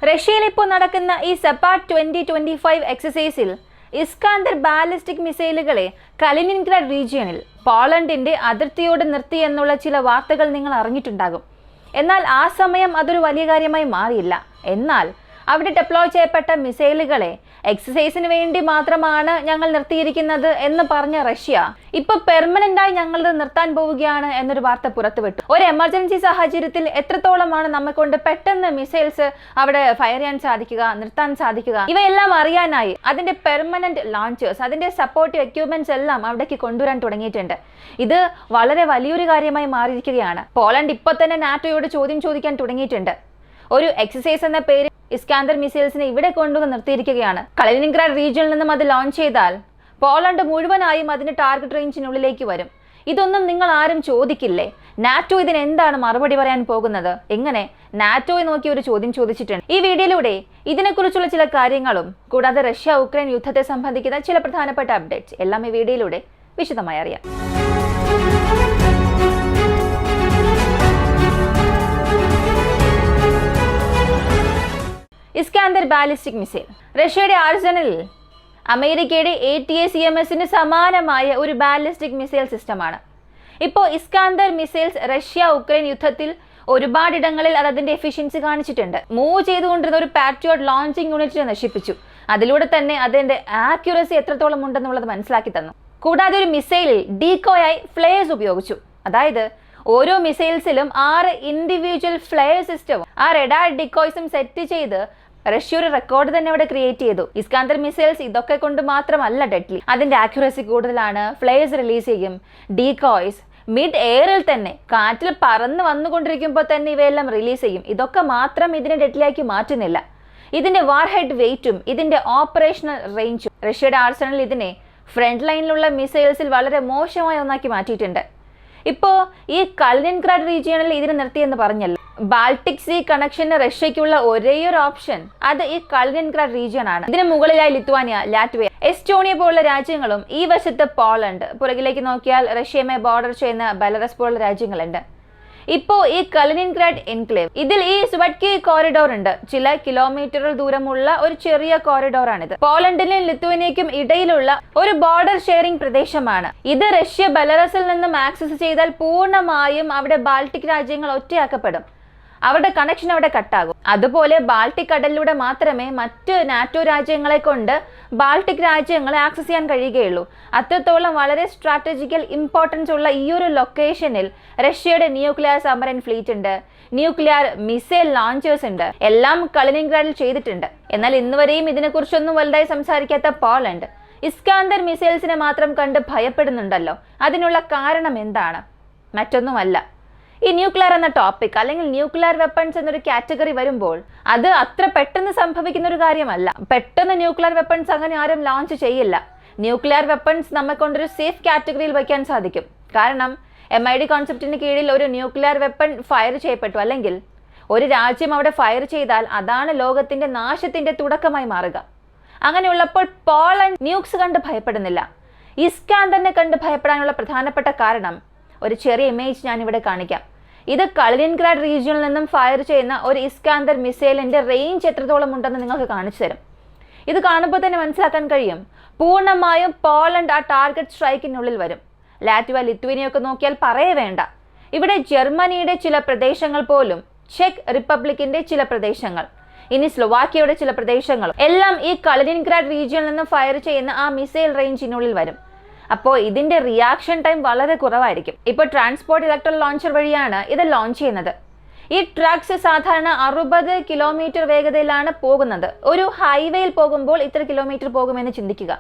റഷ്യയിൽ ഇപ്പോൾ നടക്കുന്ന ഈ സെപ്പാർട്ട് 2025 എക്സസൈസിൽ ഇസ്കാന്ദർ ബാലിസ്റ്റിക് മിസൈലുകളെ കലിനിൻഗ്രാഡ് റീജിയണിൽ പോളണ്ടിന്റെ അതിർത്തിയോട് നിർത്തി എന്നുള്ള ചില വാർത്തകൾ നിങ്ങൾ അറിഞ്ഞിട്ടുണ്ടാകും. എന്നാൽ ആ സമയം അതൊരു വലിയ കാര്യമായി മാറിയില്ല. എന്നാൽ അവിടെ ഡെപ്ലോയ് ചെയ്യപ്പെട്ട മിസൈലുകളെ എക്സസൈസിന് വേണ്ടി മാത്രമാണ് ഞങ്ങൾ നിർത്തിയിരിക്കുന്നത് എന്ന് പറഞ്ഞ റഷ്യ ഇപ്പൊ പെർമനന്റായി ഞങ്ങളത് നിർത്താൻ പോവുകയാണ് എന്നൊരു വാർത്ത പുറത്തുവിട്ടു. ഒരു എമർജൻസി സാഹചര്യത്തിൽ എത്രത്തോളമാണ് നമ്മെ കൊണ്ട് പെട്ടെന്ന് മിസൈൽസ് അവിടെ ഫയർ ചെയ്യാൻ സാധിക്കുക, നിർത്താൻ സാധിക്കുക, ഇവയെല്ലാം അറിയാനായി അതിന്റെ പെർമനന്റ് ലോഞ്ചേഴ്സ്, അതിന്റെ സപ്പോർട്ടീവ് എക്യുപ്മെന്റ്സ് എല്ലാം അവിടേക്ക് കൊണ്ടുവരാൻ തുടങ്ങിയിട്ടുണ്ട്. ഇത് വളരെ വലിയൊരു കാര്യമായി മാറിയിരിക്കുകയാണ്. പോളണ്ട് ഇപ്പൊ തന്നെ നാറ്റോയോട് ചോദ്യം ചോദിക്കാൻ തുടങ്ങിയിട്ടുണ്ട്. ഒരു എക്സസൈസ് എന്ന പേര് ഇസ്കാന്ദർ മിസൈൽസിനെ ഇവിടെ കൊണ്ടുവന്ന് നിർത്തിയിരിക്കുകയാണ്. കലിനിൻഗ്രാഡ് റീജിയനിൽ നിന്നും അത് ലോഞ്ച് ചെയ്താൽ പോളണ്ട് മുഴുവനായും അതിന്റെ ടാർഗറ്റ് റേഞ്ചിനുള്ളിലേക്ക് വരും. ഇതൊന്നും നിങ്ങൾ ആരും ചോദിക്കില്ലേ? നാറ്റോ ഇതിന് എന്താണ് മറുപടി പറയാൻ പോകുന്നത്? എങ്ങനെ നാറ്റോയെ നോക്കി ഒരു ചോദ്യം ചോദിച്ചിട്ടുണ്ട്. ഈ വീഡിയോയിലൂടെ ഇതിനെക്കുറിച്ചുള്ള ചില കാര്യങ്ങളും കൂടാതെ റഷ്യ ഉക്രൈൻ യുദ്ധത്തെ സംബന്ധിക്കുന്ന ചില പ്രധാനപ്പെട്ട അപ്ഡേറ്റ്സ് എല്ലാം ഈ വീഡിയോയിലൂടെ വിശദമായി അറിയാം. ഇസ്കാന്ദർ ബാലിസ്റ്റിക് മിസൈൽ റഷ്യയുടെ ആർസനലിൽ അമേരിക്കയുടെ ATACMSന് സമാനമായ ഒരു ബാലിസ്റ്റിക് മിസൈൽ സിസ്റ്റമാണ്. ഇപ്പോൾ ഇസ്കാന്ദർ മിസൈൽസ് റഷ്യ ഉക്രൈൻ യുദ്ധത്തിൽ ഒരുപാടിടങ്ങളിൽ അത് അതിന്റെ എഫിഷ്യൻസി കാണിച്ചിട്ടുണ്ട്. മൂവ് ചെയ്തുകൊണ്ടിരുന്ന ഒരു പാട്രിയോട്ട് ലോഞ്ചിങ് യൂണിറ്റിനെ നശിപ്പിച്ചു. അതിലൂടെ തന്നെ അതിന്റെ ആക്യുറസി എത്രത്തോളം ഉണ്ടെന്നുള്ളത് മനസ്സിലാക്കി തന്നു. കൂടാതെ ഒരു മിസൈലിൽ ഡീകോയായി ഫ്ലെയർസ് ഉപയോഗിച്ചു. അതായത് ഓരോ മിസൈൽസിലും 6 ഇൻഡിവിജ്വൽ ഫ്ലെയർ സിസ്റ്റവും ആ റഡാർ ഡിക്കോയ്സും സെറ്റ് ചെയ്ത് റഷ്യ ഒരു റെക്കോർഡ് തന്നെ അവിടെ ക്രിയേറ്റ് ചെയ്തു. ഇസ്കാന്ദർ മിസൈൽസ് ഇതൊക്കെ കൊണ്ട് മാത്രമല്ല ഡെഡ്ലി, അതിന്റെ ആക്യുറസി കൂടുതലാണ്, ഫ്ലെയർസ് റിലീസ് ചെയ്യും, ഡീകോയ്സ് മിഡ് എയറിൽ തന്നെ കാറ്റിൽ പറന്ന് വന്നുകൊണ്ടിരിക്കുമ്പോൾ തന്നെ ഇവയെല്ലാം റിലീസ് ചെയ്യും. ഇതൊക്കെ മാത്രം ഇതിനെ ഡെഡ്ലിയാക്കി മാറ്റുന്നില്ല. ഇതിന്റെ വാർഹെഡ് വെയിറ്റും ഇതിന്റെ ഓപ്പറേഷണൽ റേഞ്ചും റഷ്യയുടെ ആർസണൽ ഇതിനെ ഫ്രണ്ട് ലൈനിലുള്ള മിസൈൽസിൽ വളരെ മോശമായ ഒന്നാക്കി മാറ്റിയിട്ടുണ്ട്. ഇപ്പോൾ ഈ കലിനിൻഗ്രാഡ് റീജിയണിൽ ഇതിനെ നിർത്തിയെന്ന് പറഞ്ഞല്ലോ. ബാൾട്ടിക് സീ കണക്ഷന് റഷ്യയ്ക്കുള്ള ഒരേയൊരു ഓപ്ഷൻ അത് ഈ കലിനിൻഗ്രാഡ് റീജിയൻ ആണ്. ഇതിന് മുകളിലായി ലിത്വാനിയ, ലാറ്റ്വിയ, എസ്റ്റോണിയ പോലുള്ള രാജ്യങ്ങളും ഈ വശത്ത് പോളണ്ട്, പുറകിലേക്ക് നോക്കിയാൽ റഷ്യയുമായി ബോർഡർ ചെയ്യുന്ന ബെലറസ് പോലുള്ള രാജ്യങ്ങളുണ്ട്. ഇപ്പോൾ ഈ കലിനിൻഗ്രാഡ് എൻക്ലേവ് ഇതിൽ ഈ സ്വാറ്റ്കി കോറിഡോർ ഉണ്ട്. ചില കിലോമീറ്ററുകൾ ദൂരമുള്ള ഒരു ചെറിയ കോറിഡോറാണിത്. പോളണ്ടിനും ലിത്വാനിയയ്ക്കും ഇടയിലുള്ള ഒരു ബോർഡർ ഷെയറിംഗ് പ്രദേശമാണ് ഇത്. റഷ്യ ബെലറസിൽ നിന്നും ആക്സസ് ചെയ്താൽ പൂർണ്ണമായും അവിടെ ബാൾട്ടിക് രാജ്യങ്ങൾ ഒറ്റയാക്കപ്പെടും. അവരുടെ കണക്ഷൻ അവിടെ കട്ടാകും. അതുപോലെ ബാൾട്ടിക് കടലിലൂടെ മാത്രമേ മറ്റ് നാറ്റോ രാജ്യങ്ങളെ കൊണ്ട് ബാൾട്ടിക് രാജ്യങ്ങളെ ആക്സസ് ചെയ്യാൻ കഴിയുകയുള്ളൂ. അത്രത്തോളം വളരെ സ്ട്രാറ്റജിക്കൽ ഇമ്പോർട്ടൻസ് ഉള്ള ഈ ഒരു ലൊക്കേഷനിൽ റഷ്യയുടെ ന്യൂക്ലിയർ സബ്മറൈൻ ഫ്ലീറ്റ് ഉണ്ട്, ന്യൂക്ലിയർ മിസൈൽ ലോഞ്ചേഴ്സ് ഉണ്ട്, എല്ലാം കലിനിൻഗ്രാഡിൽ ചെയ്തിട്ടുണ്ട്. എന്നാൽ ഇന്നുവരെയും ഇതിനെക്കുറിച്ചൊന്നും വലുതായി സംസാരിക്കാത്ത പോളണ്ട് ഇസ്കാന്ദർ മിസൈൽസിനെ മാത്രം കണ്ട് ഭയപ്പെടുന്നുണ്ടല്ലോ. അതിനുള്ള കാരണം എന്താണ്? മറ്റൊന്നുമല്ല, ഈ ന്യൂക്ലിയർ എന്ന ടോപ്പിക് അല്ലെങ്കിൽ ന്യൂക്ലിയർ വെപ്പൺസ് എന്നൊരു കാറ്റഗറി വരുമ്പോൾ അത് അത്ര പെട്ടെന്ന് സംഭവിക്കുന്ന ഒരു കാര്യമല്ല. പെട്ടെന്ന് ന്യൂക്ലിയർ വെപ്പൺസ് അങ്ങനെ ആരും ലോഞ്ച് ചെയ്യില്ല. ന്യൂക്ലിയർ വെപ്പൺസ് നമ്മെ കൊണ്ടൊരു സേഫ് കാറ്റഗറിയിൽ വയ്ക്കാൻ സാധിക്കും. കാരണം MID കോൺസെപ്റ്റിന് കീഴിൽ ഒരു ന്യൂക്ലിയർ വെപ്പൺ ഫയർ ചെയ്യപ്പെട്ടു അല്ലെങ്കിൽ ഒരു രാജ്യം അവിടെ ഫയർ ചെയ്താൽ അതാണ് ലോകത്തിന്റെ നാശത്തിന്റെ തുടക്കമായി മാറുക. അങ്ങനെയുള്ളപ്പോൾ പോളണ്ട് ന്യൂക്സ് കണ്ട് ഭയപ്പെടുന്നില്ല. ഇസ്കാന്ദറിനെ കണ്ട് ഭയപ്പെടാനുള്ള പ്രധാനപ്പെട്ട കാരണം ഒരു ചെറിയ ഇമേജ് ഞാൻ ഇവിടെ കാണിക്കാം. ഇത് കലിനിൻഗ്രാഡ് റീജിയനിൽ നിന്നും ഫയർ ചെയ്യുന്ന ഒരു ഇസ്കാന്ദർ മിസൈലിന്റെ റേഞ്ച് എത്രത്തോളം ഉണ്ടെന്ന് നിങ്ങൾക്ക് കാണിച്ചു തരും. ഇത് കാണുമ്പോൾ തന്നെ മനസ്സിലാക്കാൻ കഴിയും പൂർണ്ണമായും പോളണ്ട് ആ ടാർഗറ്റ് സ്ട്രൈക്കിനുള്ളിൽ വരും. ലാറ്റ്വിയ, ലിത്വാനിയൊക്കെ നോക്കിയാൽ പറയേ വേണ്ട. ഇവിടെ ജർമ്മനിയുടെ ചില പ്രദേശങ്ങൾ പോലും, ചെക്ക് റിപ്പബ്ലിക്കിന്റെ ചില പ്രദേശങ്ങൾ, ഇനി സ്ലോവാക്യയുടെ ചില പ്രദേശങ്ങൾ എല്ലാം ഈ കലിനിൻഗ്രാഡ് റീജിയനിൽ നിന്നും ഫയർ ചെയ്യുന്ന ആ മിസൈൽ റേഞ്ചിനുള്ളിൽ വരും. അപ്പോൾ ഇതിന്റെ റിയാക്ഷൻ ടൈം വളരെ കുറവായിരിക്കും. ഇപ്പോൾ ട്രാൻസ്പോർട്ട് ഇലക്ട്രൽ ലോഞ്ചർ വഴിയാണ് ഇത് ലോഞ്ച് ചെയ്യുന്നത്. ഈ ട്രക്സ് സാധാരണ 60 കിലോമീറ്റർ വേഗതയിലാണ് പോകുന്നത്. ഒരു ഹൈവേയിൽ പോകുമ്പോൾ ഇത്ര കിലോമീറ്റർ പോകുമെന്ന് ചിന്തിക്കുക.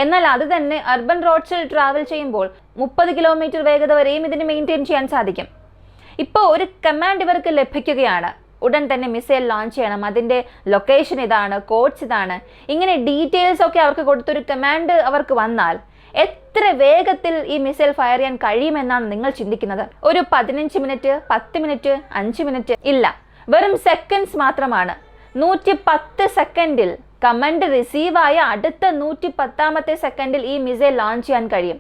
എന്നാൽ അത് തന്നെ അർബൻ റോഡ്സിൽ ട്രാവൽ ചെയ്യുമ്പോൾ 30 കിലോമീറ്റർ വേഗത വരെയും ഇതിന് മെയിൻറ്റെയിൻ ചെയ്യാൻ സാധിക്കും. ഇപ്പോൾ ഒരു കമാൻഡ് ഇവർക്ക് ലഭിക്കുകയാണ്, ഉടൻ തന്നെ മിസൈൽ ലോഞ്ച് ചെയ്യണം, അതിന്റെ ലൊക്കേഷൻ ഇതാണ്, കോഡ്സ് ഇതാണ്, ഇങ്ങനെ ഡീറ്റെയിൽസ് ഒക്കെ അവർക്ക് കൊടുത്തൊരു കമാൻഡ് അവർക്ക് വന്നാൽ എത്ര വേഗത്തിൽ ഈ മിസൈൽ ഫയർ ചെയ്യാൻ കഴിയുമെന്നാണ് നിങ്ങൾ ചിന്തിക്കുന്നത്? ഒരു 15 മിനിറ്റ്, 10 മിനിറ്റ്, 5 മിനിറ്റ് ഇല്ല, വെറും സെക്കൻഡ്സ് മാത്രമാണ്. 110 സെക്കൻഡിൽ കമാൻഡ് റിസീവ് ആയ അടുത്ത 110ാമത്തെ സെക്കൻഡിൽ ഈ മിസൈൽ ലോഞ്ച് ചെയ്യാൻ കഴിയും.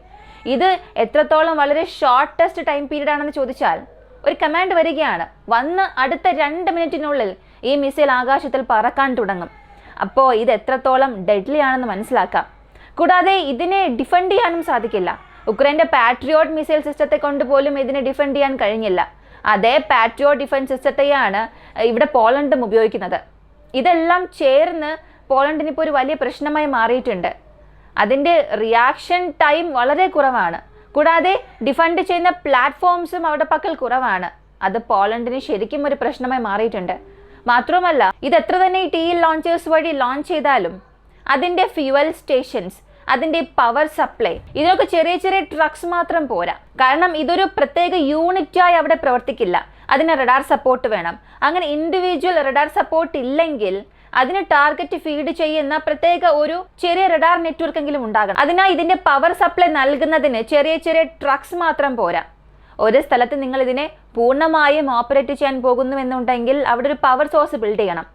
ഇത് എത്രത്തോളം വളരെ ഷോർട്ടസ്റ്റ് ടൈം പീരീഡ് ആണെന്ന് ചോദിച്ചാൽ ഒരു കമാൻഡ് വരികയാണ്, വന്ന് അടുത്ത 2 മിനിറ്റിനുള്ളിൽ ഈ മിസൈൽ ആകാശത്തിൽ പറക്കാൻ തുടങ്ങും. അപ്പോൾ ഇത് എത്രത്തോളം ഡെഡ്ലി ആണെന്ന് മനസ്സിലാക്കാം. കൂടാതെ ഇതിനെ ഡിഫെൻഡ് ചെയ്യാനും സാധിക്കില്ല. ഉക്രൈൻ്റെ പാട്രിയോട്ട് മിസൈൽ സിസ്റ്റത്തെ കൊണ്ട് പോലും ഇതിനെ ഡിഫെൻഡ് ചെയ്യാൻ കഴിഞ്ഞില്ല. അതേ പാട്രിയോട്ട് ഡിഫൻസ് സിസ്റ്റത്തെയാണ് ഇവിടെ പോളണ്ടും ഉപയോഗിക്കുന്നത്. ഇതെല്ലാം ചേർന്ന് പോളണ്ടിന് ഇപ്പോൾ ഒരു വലിയ പ്രശ്നമായി മാറിയിട്ടുണ്ട്. അതിൻ്റെ റിയാക്ഷൻ ടൈം വളരെ കുറവാണ്. കൂടാതെ ഡിഫെൻഡ് ചെയ്യുന്ന പ്ലാറ്റ്ഫോംസും അവിടെ പക്കൽ കുറവാണ്. അത് പോളണ്ടിന് ശരിക്കും ഒരു പ്രശ്നമായി മാറിയിട്ടുണ്ട്. മാത്രമല്ല, ഇത് എത്ര തന്നെ ഈ TEL ലോഞ്ചേഴ്സ് വഴി ലോഞ്ച് ചെയ്താലും അതിൻ്റെ ഫ്യൂവൽ സ്റ്റേഷൻസ്, അതിൻ്റെ പവർ സപ്ലൈ, ഇതിനൊക്കെ ചെറിയ ചെറിയ ട്രക്സ് മാത്രം പോരാ. കാരണം ഇതൊരു പ്രത്യേക യൂണിറ്റായി അവിടെ പ്രവർത്തിക്കില്ല. അതിന് റഡാർ സപ്പോർട്ട് വേണം. അങ്ങനെ ഇൻഡിവിജ്വൽ റഡാർ സപ്പോർട്ട് ഇല്ലെങ്കിൽ അതിന് ടാർഗറ്റ് ഫീഡ് ചെയ്യുന്ന പ്രത്യേക ഒരു ചെറിയ റഡാർ നെറ്റ്വർക്ക് എങ്കിലും ഉണ്ടാകണം. അതിനാൽ ഇതിൻ്റെ പവർ സപ്ലൈ നൽകുന്നതിന് ചെറിയ ചെറിയ ട്രക്സ് മാത്രം പോരാ. ഒരു സ്ഥലത്ത് നിങ്ങൾ ഇതിനെ പൂർണ്ണമായും ഓപ്പറേറ്റ് ചെയ്യാൻ പോകുന്നുവെന്നുണ്ടെങ്കിൽ അവിടെ ഒരു പവർ സോഴ്സ് ബിൽഡ് ചെയ്യണം.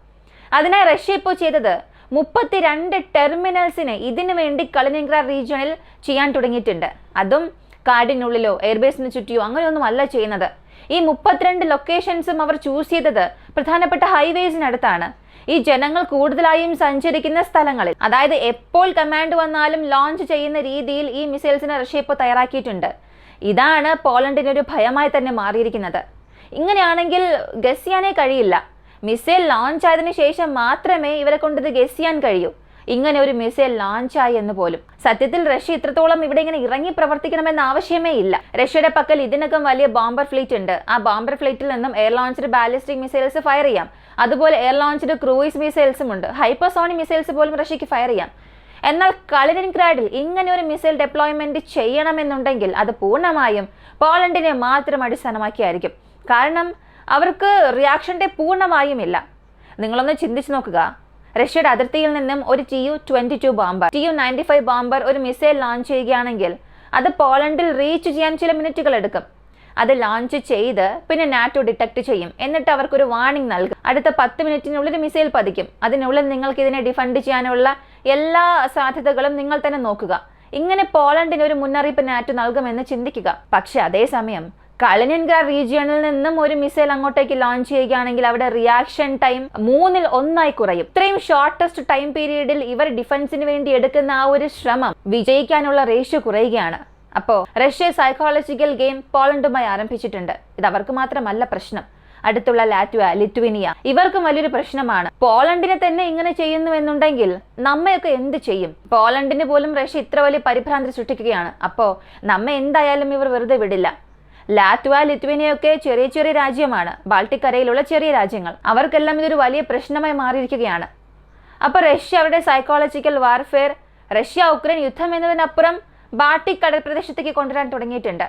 അതിനായി റഷ്യ ഇപ്പോൾ ചെയ്തത് 32 ടെർമിനൽസിന് ഇതിനു വേണ്ടി കലിനിൻഗ്രാഡ് റീജിയണിൽ ചെയ്യാൻ തുടങ്ങിയിട്ടുണ്ട്. അതും കാടിനുള്ളിലോ എയർബേസിന് ചുറ്റിയോ അങ്ങനെയൊന്നും അല്ല ചെയ്യുന്നത്. ഈ 32 ലൊക്കേഷൻസും അവർ ചൂസ് ചെയ്തത് പ്രധാനപ്പെട്ട ഹൈവേസിനടുത്താണ്. ഈ ജനങ്ങൾ കൂടുതലായും സഞ്ചരിക്കുന്ന സ്ഥലങ്ങളിൽ. അതായത് എപ്പോൾ കമാൻഡ് വന്നാലും ലോഞ്ച് ചെയ്യുന്ന രീതിയിൽ ഈ മിസൈൽസിനെ റഷ്യ ഇപ്പോൾ തയ്യാറാക്കിയിട്ടുണ്ട്. ഇതാണ് പോളണ്ടിന് ഒരു ഭയമായി തന്നെ മാറിയിരിക്കുന്നത്. ഇങ്ങനെയാണെങ്കിൽ ഗസ് ചെയ്യാനേ കഴിയില്ല. മിസൈൽ ലോഞ്ച് ആയതിനു ശേഷം മാത്രമേ ഇവരെ കൊണ്ട് ഇത് ഗസ് ചെയ്യാൻ കഴിയൂ ഇങ്ങനെ ഒരു മിസൈൽ ലോഞ്ചായി എന്ന് പോലും. സത്യത്തിൽ റഷ്യ ഇത്രത്തോളം ഇവിടെ ഇങ്ങനെ ഇറങ്ങി പ്രവർത്തിക്കണമെന്ന ആവശ്യമേ ഇല്ല. റഷ്യയുടെ പക്കൽ ഇതിനകം വലിയ ബോംബർ ഫ്ലീറ്റ് ഉണ്ട്. ആ ബോംബർ ഫ്ലീറ്റിൽ നിന്നും air launched ballistic missiles fire ചെയ്യാം. അതുപോലെ എയർ ലോഞ്ച്ഡ് ക്രൂയിസ് മിസൈൽസും ഉണ്ട്. ഹൈപ്പർസോണിക് മിസൈൽസ് പോലും റഷ്യക്ക് ഫയർ ചെയ്യാം. എന്നാൽ കലിനിൻഗ്രാഡിൽ ഇങ്ങനെ ഒരു മിസൈൽ ഡെപ്ലോയ്മെന്റ് ചെയ്യണമെന്നുണ്ടെങ്കിൽ അത് പൂർണ്ണമായും പോളണ്ടിനെ മാത്രം അടിസ്ഥാനമാക്കിയായിരിക്കും. കാരണം അവർക്ക് റിയാക്ഷൻ്റെ പൂർണ്ണമായും ഇല്ല. നിങ്ങളൊന്ന് ചിന്തിച്ചു നോക്കുക. റഷ്യയുടെ അതിർത്തിയിൽ നിന്നും ഒരു Tu-22 ബോംബർ, Tu-95 ബോംബർ ഒരു മിസൈൽ ലോഞ്ച് ചെയ്യുകയാണെങ്കിൽ അത് പോളണ്ടിൽ റീച്ച് ചെയ്യാൻ ചില മിനിറ്റുകൾ എടുക്കും. അത് ലോഞ്ച് ചെയ്ത് പിന്നെ നാറ്റോ ഡിറ്റക്ട് ചെയ്യും. എന്നിട്ട് അവർക്കൊരു വാർണിംഗ് നൽകും. അടുത്ത 10 മിനിറ്റിനുള്ളിൽ മിസൈൽ പതിക്കും. അതിനുള്ളിൽ നിങ്ങൾക്ക് ഇതിനെ ഡിഫെൻഡ് ചെയ്യാനുള്ള എല്ലാ സാധ്യതകളും നിങ്ങൾ തന്നെ നോക്കുക. ഇങ്ങനെ പോളണ്ടിന് ഒരു മുന്നറിയിപ്പ് നാറ്റോ നൽകുമെന്ന് ചിന്തിക്കുക. പക്ഷെ അതേസമയം കലിനിൻഗ്രാഡ് റീജിയണിൽ നിന്നും ഒരു മിസൈൽ അങ്ങോട്ടേക്ക് ലോഞ്ച് ചെയ്യുകയാണെങ്കിൽ അവിടെ റിയാക്ഷൻ ടൈം 3-ൽ 1 കുറയും. ഇത്രയും ഷോർട്ടസ്റ്റ് ടൈം പീരീഡിൽ ഇവർ ഡിഫൻസിന് വേണ്ടി എടുക്കുന്ന ആ ഒരു ശ്രമം വിജയിക്കാനുള്ള റേഷ്യോ കുറയുകയാണ്. അപ്പോൾ റഷ്യ സൈക്കോളജിക്കൽ ഗെയിം പോളണ്ടുമായി ആരംഭിച്ചിട്ടുണ്ട്. ഇത് അവർക്ക് മാത്രമല്ല പ്രശ്നം, അടുത്തുള്ള ലാറ്റ്വിയ, ലിത്വേനിയ ഇവർക്കും വലിയൊരു പ്രശ്നമാണ്. പോളണ്ടിനെ തന്നെ ഇങ്ങനെ ചെയ്യുന്നുവെന്നുണ്ടെങ്കിൽ നമ്മയൊക്കെ എന്ത് ചെയ്യും? പോളണ്ടിന് പോലും റഷ്യ ഇത്ര വലിയ പരിഭ്രാന്തി സൃഷ്ടിക്കുകയാണ്. അപ്പോൾ നമ്മെ എന്തായാലും ഇവർ വെറുതെ വിടില്ല. ലാറ്റ്വിയ, ലിത്വേനിയൊക്കെ ചെറിയ ചെറിയ രാജ്യമാണ്, ബാൾട്ടിക് കരയിലുള്ള ചെറിയ രാജ്യങ്ങൾ. അവർക്കെല്ലാം ഇതൊരു വലിയ പ്രശ്നമായി മാറിയിരിക്കുകയാണ്. അപ്പോൾ റഷ്യ അവരുടെ സൈക്കോളജിക്കൽ വാർഫെയർ, റഷ്യ ഉക്രൈൻ യുദ്ധം എന്നതിനപ്പുറം ബാൾട്ടിക് കടൽ പ്രദേശത്തേക്ക് കൊണ്ടുവരാൻ തുടങ്ങിയിട്ടുണ്ട്.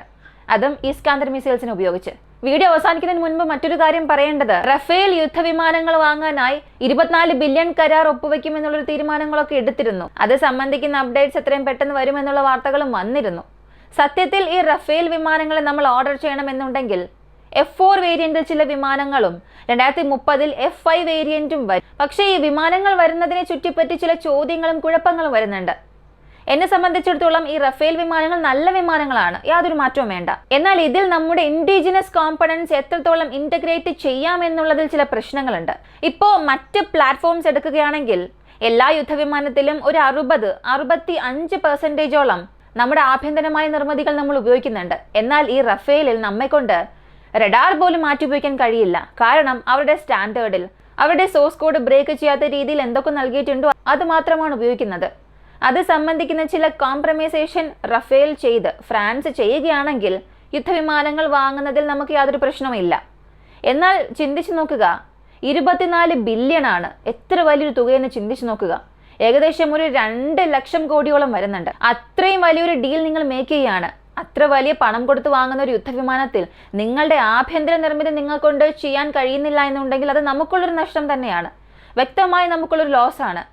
അതും ഇസ്കാന്ദർ മിസൈൽസിനെ ഉപയോഗിച്ച്. വീഡിയോ അവസാനിക്കുന്നതിന് മുൻപ് മറ്റൊരു കാര്യം പറയേണ്ടത്, റഫേൽ യുദ്ധവിമാനങ്ങൾ വാങ്ങാനായി 24 ബില്യൺ കരാർ ഒപ്പുവെക്കുമെന്നുള്ളൊരു തീരുമാനങ്ങളൊക്കെ എടുത്തിരുന്നു. അത് സംബന്ധിക്കുന്ന അപ്ഡേറ്റ്സ് എത്രയും പെട്ടെന്ന് വരുമെന്നുള്ള വാർത്തകളും വന്നിരുന്നു. സത്യത്തിൽ ഈ റഫേൽ വിമാനങ്ങളെ നമ്മൾ ഓർഡർ ചെയ്യണമെന്നുണ്ടെങ്കിൽ F4 വേരിയന്റിൽ ചില വിമാനങ്ങളും 2030-ൽ F5 വേരിയന്റും വരും. പക്ഷേ ഈ വിമാനങ്ങൾ വരുന്നതിനെ ചുറ്റിപ്പറ്റി ചില ചോദ്യങ്ങളും കുഴപ്പങ്ങളും വരുന്നുണ്ട്. എന്നെ സംബന്ധിച്ചിടത്തോളം ഈ റഫേൽ വിമാനങ്ങൾ നല്ല വിമാനങ്ങളാണ്, യാതൊരു മാറ്റവും വേണ്ട. എന്നാൽ ഇതിൽ നമ്മുടെ ഇൻഡിജിനസ് കോമ്പണൻസ് എത്രത്തോളം ഇന്റഗ്രേറ്റ് ചെയ്യാമെന്നുള്ളതിൽ ചില പ്രശ്നങ്ങളുണ്ട്. ഇപ്പോൾ മറ്റ് പ്ലാറ്റ്ഫോംസ് എടുക്കുകയാണെങ്കിൽ എല്ലാ യുദ്ധവിമാനത്തിലും ഒരു 65% നമ്മുടെ ആഭ്യന്തരമായ നിർമ്മിതികൾ നമ്മൾ ഉപയോഗിക്കുന്നുണ്ട്. എന്നാൽ ഈ റഫേലിൽ നമ്മെക്കൊണ്ട് റഡാർ പോലും മാറ്റി ഉപയോഗിക്കാൻ കഴിയില്ല. കാരണം അവരുടെ സ്റ്റാൻഡേർഡിൽ അവരുടെ സോഴ്സ് കോഡ് ബ്രേക്ക് ചെയ്യാത്ത രീതിയിൽ എന്തൊക്കെ നൽകിയിട്ടുണ്ടോ അത് മാത്രമാണ് ഉപയോഗിക്കുന്നത്. അത് സംബന്ധിക്കുന്ന ചില കോംപ്രമൈസേഷൻ റഫേൽ ചെയ്ത് ഫ്രാൻസ് ചെയ്യുകയാണെങ്കിൽ യുദ്ധവിമാനങ്ങൾ വാങ്ങുന്നതിൽ നമുക്ക് യാതൊരു പ്രശ്നവുമില്ല. എന്നാൽ ചിന്തിച്ചു നോക്കുക, 24 ബില്യണാണ്. എത്ര വലിയൊരു തുകയെന്ന് ചിന്തിച്ചു നോക്കുക. ഏകദേശം ഒരു 2 ലക്ഷം കോടിയോളം വരുന്നുണ്ട്. അത്രയും വലിയൊരു ഡീൽ നിങ്ങൾ മേക്ക് ചെയ്യുകയാണ്. അത്ര വലിയ പണം കൊടുത്ത് വാങ്ങുന്ന ഒരു യുദ്ധവിമാനത്തിൽ നിങ്ങളുടെ ആഭ്യന്തര നിർമ്മിതി നിങ്ങൾ കൊണ്ട് ചെയ്യാൻ കഴിയുന്നില്ല എന്നുണ്ടെങ്കിൽ അത് നമുക്കുള്ളൊരു നഷ്ടം തന്നെയാണ്. വ്യക്തമായി നമുക്കുള്ളൊരു ലോസ് ആണ്.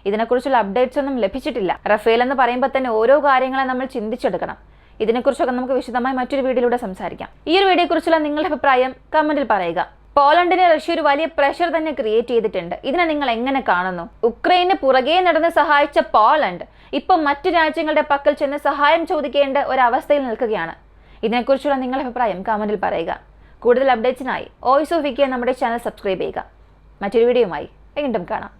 ഇതിനെക്കുറിച്ചുള്ള അപ്ഡേറ്റ്സ് ഒന്നും ലഭിച്ചിട്ടില്ല. റഫേൽ എന്ന് പറയുമ്പോൾ തന്നെ ഓരോ കാര്യങ്ങളെ നമ്മൾ ചിന്തിച്ചെടുക്കണം. ഇതിനെക്കുറിച്ചൊക്കെ നമുക്ക് വിശദമായി മറ്റൊരു വീഡിയോയിലൂടെ സംസാരിക്കാം. ഈ ഒരു വീഡിയോയെക്കുറിച്ചുള്ള നിങ്ങളുടെ അഭിപ്രായം കമന്റിൽ പറയുക. പോളണ്ടിന് റഷ്യ ഒരു വലിയ പ്രഷർ തന്നെ ക്രിയേറ്റ് ചെയ്തിട്ടുണ്ട്. ഇതിനെ നിങ്ങൾ എങ്ങനെ കാണുന്നു? ഉക്രൈന് പുറകെ നടന്ന് സഹായിച്ച പോളണ്ട് ഇപ്പം മറ്റു രാജ്യങ്ങളുടെ പക്കൽ ചെന്ന് സഹായം ചോദിക്കേണ്ട ഒരവസ്ഥയിൽ നിൽക്കുകയാണ്. ഇതിനെക്കുറിച്ചുള്ള നിങ്ങളുടെ അഭിപ്രായം കമന്റിൽ പറയുക. കൂടുതൽ അപ്ഡേറ്റ്സിനായി വോയിസ് ഓഫ് വിക്കി നമ്മുടെ ചാനൽ സബ്സ്ക്രൈബ് ചെയ്യുക. മറ്റൊരു വീഡിയോയുമായി വീണ്ടും കാണാം.